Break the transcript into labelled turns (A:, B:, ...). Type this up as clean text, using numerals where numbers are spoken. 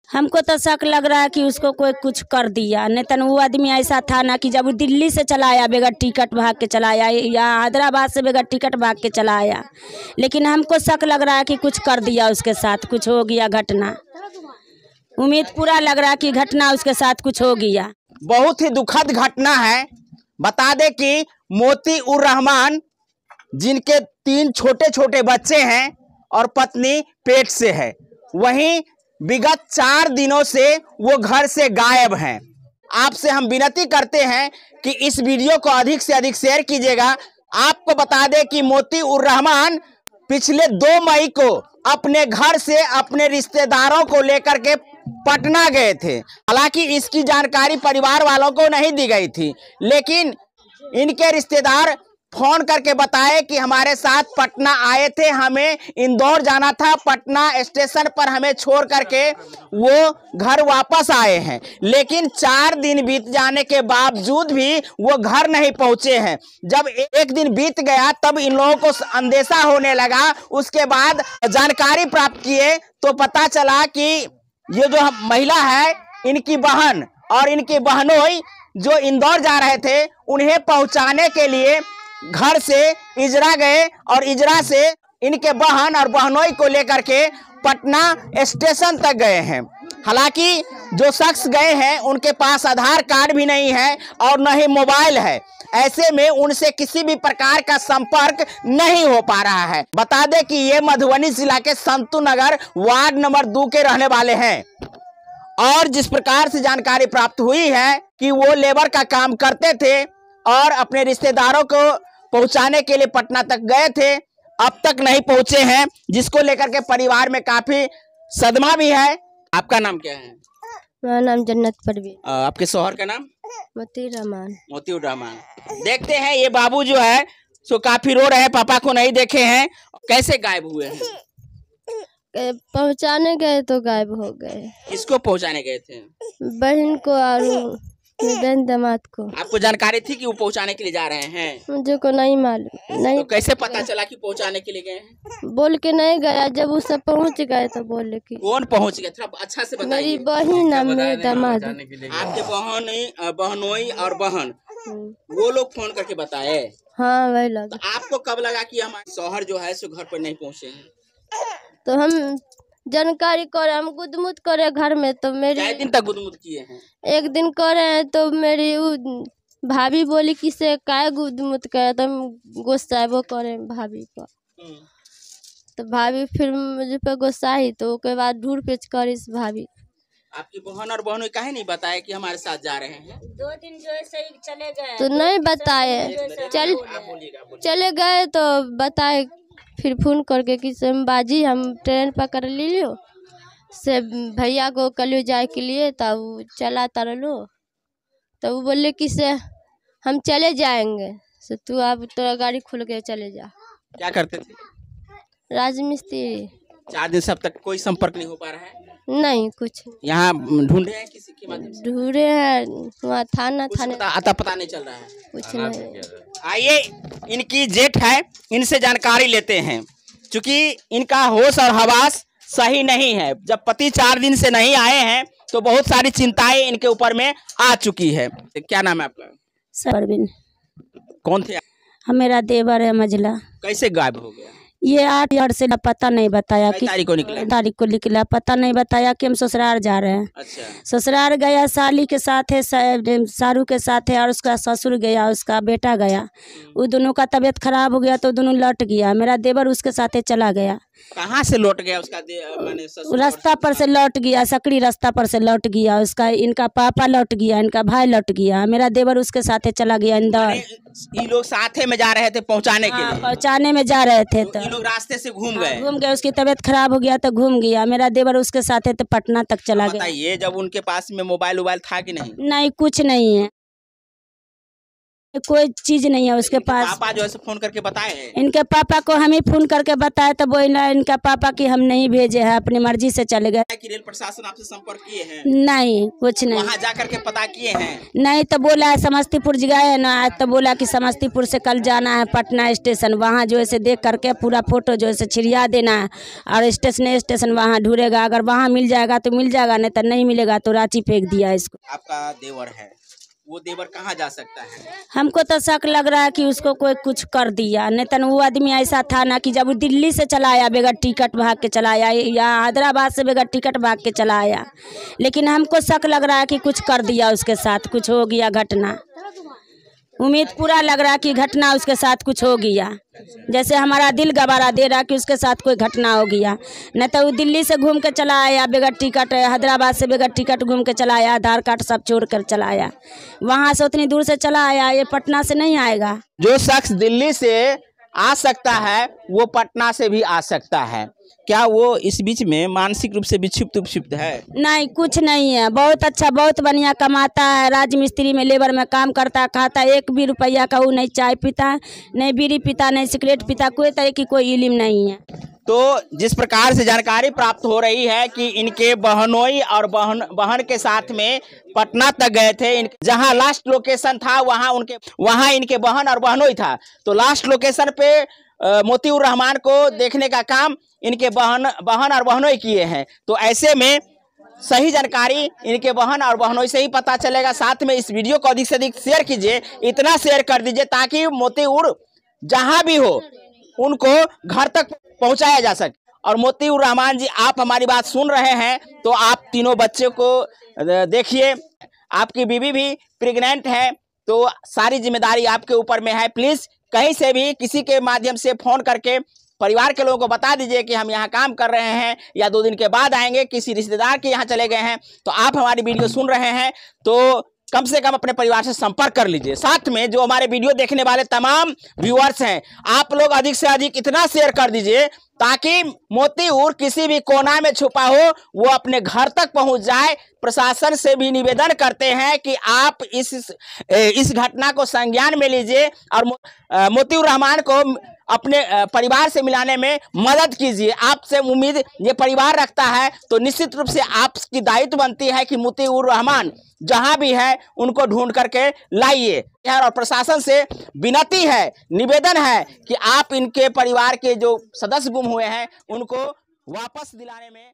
A: हमको तो शक लग रहा है कि उसको कोई कुछ कर दिया, नहीं तो वो आदमी ऐसा था ना कि जब वो दिल्ली से चला आया बगैर टिकट भाग के चला आया, या हैदराबाद से बगैर टिकट भाग के चला आया, लेकिन हमको शक लग रहा है कि कुछ कर दिया उसके साथ, कुछ हो गया घटना। उम्मीद पूरा लग रहा है कि घटना उसके साथ कुछ हो गया।
B: बहुत ही दुखद घटना है। बता दें कि मोती उर रहमान, जिनके 3 छोटे छोटे बच्चे हैं और पत्नी पेट से है, वहीं विगत 4 दिनों से वो घर से गायब हैं। आपसे हम विनती करते हैं कि इस वीडियो को अधिक से अधिक शेयर कीजिएगा। आपको बता दें कि मोती उर रहमान पिछले 2 मई को अपने घर से अपने रिश्तेदारों को लेकर के पटना गए थे। हालांकि इसकी जानकारी परिवार वालों को नहीं दी गई थी, लेकिन इनके रिश्तेदार फोन करके बताए कि हमारे साथ पटना आए थे, हमें इंदौर जाना था, पटना स्टेशन पर हमें छोड़ करके वो घर वापस आए हैं। लेकिन 4 दिन बीत जाने के बावजूद भी वो घर नहीं पहुंचे हैं। जब एक दिन बीत गया तब इन लोगों को अंदेशा होने लगा। उसके बाद जानकारी प्राप्त किए तो पता चला कि ये जो महिला है, इनकी बहन और इनकी बहनोई जो इंदौर जा रहे थे, उन्हें पहुंचाने के लिए घर से इजरा गए और इजरा से इनके बहन और बहनोई को लेकर के पटना स्टेशन तक गए हैं। हालांकि जो शख्स गए हैं उनके पास आधार कार्ड भी नहीं है और न ही मोबाइल है। ऐसे में उनसे किसी भी प्रकार का संपर्क नहीं हो पा रहा है। बता दें कि ये मधुबनी जिला के संतू नगर वार्ड नंबर 2 के रहने वाले हैं और जिस प्रकार से जानकारी प्राप्त हुई है कि वो लेबर का काम करते थे और अपने रिश्तेदारों को पहुंचाने के लिए पटना तक गए थे, अब तक नहीं पहुंचे हैं, जिसको लेकर के परिवार में काफी सदमा भी है। आपका नाम क्या है?
C: मेरा नाम जन्नत परवीन।
B: आपके शौहर का नाम?
C: मोती रहमान।
B: मोती रहमान। देखते हैं ये बाबू जो है सो काफी रो रहे हैं, पापा को नहीं देखे हैं। कैसे गायब हुए हैं?
C: पहुंचाने गए तो गायब हो गए।
B: किसको पहुंचाने गए थे?
C: बहन को और बहन दामाद को।
B: आपको जानकारी थी कि वो पहुंचाने के लिए जा रहे हैं?
C: मुझे को नहीं मालूम। नहीं।
B: तो कैसे पता चला कि पहुंचाने के लिए गए हैं?
C: बोल के नहीं गया, जब वो सब पहुंच गए तो बोले कि
B: कौन पहुंच गया? थोड़ा अच्छा से बताइए।
C: मेरी बहन और मेरे दामाद।
B: आपके बहनोई और बहन वो लोग फोन करके बताए?
C: हाँ वही लोग।
B: तो आपको कब लगा कि हमारे शौहर जो है सो घर पर नहीं पहुंचे हैं?
C: तो हम जानकारी करे, हम गुदमुद करे घर में, तो मेरी
B: कितने दिन तक गुदमुद किए हैं?
C: 1 दिन करे हैं तो मेरी भाभी बोली कि से काय गुदमुद करे, तो हम गुस्साबो करे भाभी को। तो भाभी फिर मुझे पे गुस्साई, तो उसके बाद ढूंढ पेच कर इस भाभी।
B: आपकी बहन और बहनों कहे नहीं बताया कि हमारे साथ जा रहे हैं?
A: 2 दिन जो ऐसे ही चले गए
C: तो नहीं बताए, चले गए तो बताए फिर फोन करके कि बाजी हम ट्रेन पकड़ लियो से भैया को कल जाए के लिए, तब चला तरलो। तो वो बोले कि से हम चले जाएंगे, से तू अब तोरा गाड़ी खुल के चले जा।
B: क्या करते थे?
C: राजमिस्त्री।
B: 4 दिन से अब तक कोई संपर्क नहीं हो पा रहा है?
C: नहीं कुछ।
B: यहाँ ढूंढे हैं किसी के माध्यम से?
C: ढूंढे हैं वहाँ थाने
B: आता पता नहीं चल रहा है
C: कुछ नहीं।
B: आइए इनकी जेठ है, इनसे जानकारी लेते हैं। चूंकि इनका होश और हवास सही नहीं है, जब पति 4 दिन से नहीं आए हैं तो बहुत सारी चिंताएं इनके ऊपर में आ चुकी है। क्या नाम है आपका?
A: परवीन।
B: कौन थे?
A: हम मेरा देवर है मझला।
B: कैसे गायब हो गया?
A: ये 8 यार से पता नहीं बताया कि
B: तारीख को
A: निकला, पता नहीं बताया कि हम ससुराल जा रहे हैं।
B: अच्छा।
A: ससुराल गया, साली के साथ है, सारू के साथ है, और उसका ससुर गया, उसका बेटा गया। वो दोनों का तबीयत खराब हो गया तो दोनों लौट गया। मेरा देवर उसके साथ चला गया।
B: कहाँ से लौट गया? उसका
A: रास्ता पर से लौट गया, सकड़ी रास्ता पर से लौट गया। उसका इनका पापा लौट गया, इनका भाई लौट गया। मेरा देवर उसके साथ चला गया इंदौर।
B: ये लोग साथे में जा रहे थे पहुंचाने के लिए?
A: पहुंचाने में जा रहे थे तो
B: ये लोग रास्ते से घूम गए।
A: उसकी तबीयत खराब हो गया तो घूम गया। मेरा देवर उसके साथ तो पटना तक चला गया।
B: बताइए, जब उनके पास में मोबाइल था कि नहीं?
A: नहीं, कुछ नहीं है। कोई चीज नहीं है उसके पास।
B: पापा जो है फोन करके बताए हैं?
A: इनके पापा को हम ही फोन करके बताए तो वो इनका पापा की हम नहीं भेजे हैं, अपनी मर्जी से चले गए।
B: कि रेल प्रशासन आपसे संपर्क किए हैं?
A: नहीं, कुछ नहीं।
B: वहाँ जा करके पता किए हैं?
A: नहीं, तो बोला है समस्तीपुर गए ना, तो बोला कि समस्तीपुर से कल जाना है पटना स्टेशन, वहाँ जो है देख करके पूरा फोटो जो है छिड़िया देना है और स्टेशन वहाँ ढूंढेगा, अगर वहाँ मिल जाएगा तो मिल जाएगा, नहीं तो नहीं मिलेगा तो रांची फेंक दिया इसको।
B: आपका देवर है, वो देवर कहाँ जा सकता है?
A: हमको तो शक लग रहा है कि उसको कोई कुछ कर दिया, नहीं तो वो आदमी ऐसा था ना कि जब वो दिल्ली से चला आया बगैर टिकट भाग के चला आया, या हैदराबाद से बगैर टिकट भाग के चला आया, लेकिन हमको शक लग रहा है कि कुछ कर दिया उसके साथ, कुछ हो गया घटना। उम्मीद पूरा लग रहा है कि घटना उसके साथ कुछ हो गया, जैसे हमारा दिल गवारा दे रहा है कि उसके साथ कोई घटना हो गया। नहीं तो वो दिल्ली से घूम के चला आया बगैर टिकट, हैदराबाद से बगैर टिकट घूम के चला आया, आधार कार्ड सब छोड़ कर चला आया, वहाँ से उतनी दूर से चला आया, ये पटना से नहीं आएगा।
B: जो शख्स दिल्ली से आ सकता है वो पटना से भी आ सकता है, क्या वो इस बीच में मानसिक रूप से विक्षिप्त है?
A: नहीं, कुछ नहीं है, बहुत अच्छा, बहुत बढ़िया कमाता है, राजमिस्त्री में लेबर में काम करता है, खाता है, 1 भी रुपया का वो नहीं चाय पीता, नहीं बीड़ी पीता, नहीं सिगरेट पीता, कोई तरह की कोई इल्म नहीं है।
B: तो जिस प्रकार से जानकारी प्राप्त हो रही है कि इनके बहनोई और बहन के साथ में पटना तक गए थे, जहां लास्ट लोकेशन था वहां इनके बहन और बहनोई था, तो लास्ट लोकेशन पे मोतीउर रहमान को देखने का काम इनके बहन और बहनोई किए हैं। तो ऐसे में सही जानकारी इनके बहन और बहनोई से ही पता चलेगा। साथ में इस वीडियो को अधिक से अधिक शेयर कीजिए, इतना शेयर कर दीजिए ताकि मोतीउर जहां भी हो उनको घर तक पहुंचाया जा सके। और मोतीउर रहमान जी, आप हमारी बात सुन रहे हैं तो आप तीनों बच्चे को देखिए, आपकी बीवी भी प्रेग्नेंट है, तो सारी जिम्मेदारी आपके ऊपर में है। प्लीज कहीं से भी किसी के माध्यम से फोन करके परिवार के लोगों को बता दीजिए कि हम यहाँ काम कर रहे हैं या 2 दिन के बाद आएंगे, किसी रिश्तेदार के यहाँ चले गए हैं। तो आप हमारी वीडियो सुन रहे हैं तो कम से कम अपने परिवार से संपर्क कर लीजिए। साथ में जो हमारे वीडियो देखने वाले तमाम व्यूअर्स हैं, आप लोग अधिक से अधिक इतना शेयर कर दीजिए ताकि मोतीउर किसी भी कोना में छुपा हो वो अपने घर तक पहुंच जाए। प्रशासन से भी निवेदन करते हैं कि आप इस घटना को संज्ञान में लीजिए और मोतीउर रहमान को अपने परिवार से मिलाने में मदद कीजिए। आपसे उम्मीद ये परिवार रखता है, तो निश्चित रूप से आपकी दायित्व बनती है कि मोतीउर रहमान जहां भी है उनको ढूंढ करके लाइए। और प्रशासन से विनती है, निवेदन है कि आप इनके परिवार के जो सदस्य गुम हुए हैं उनको वापस दिलाने में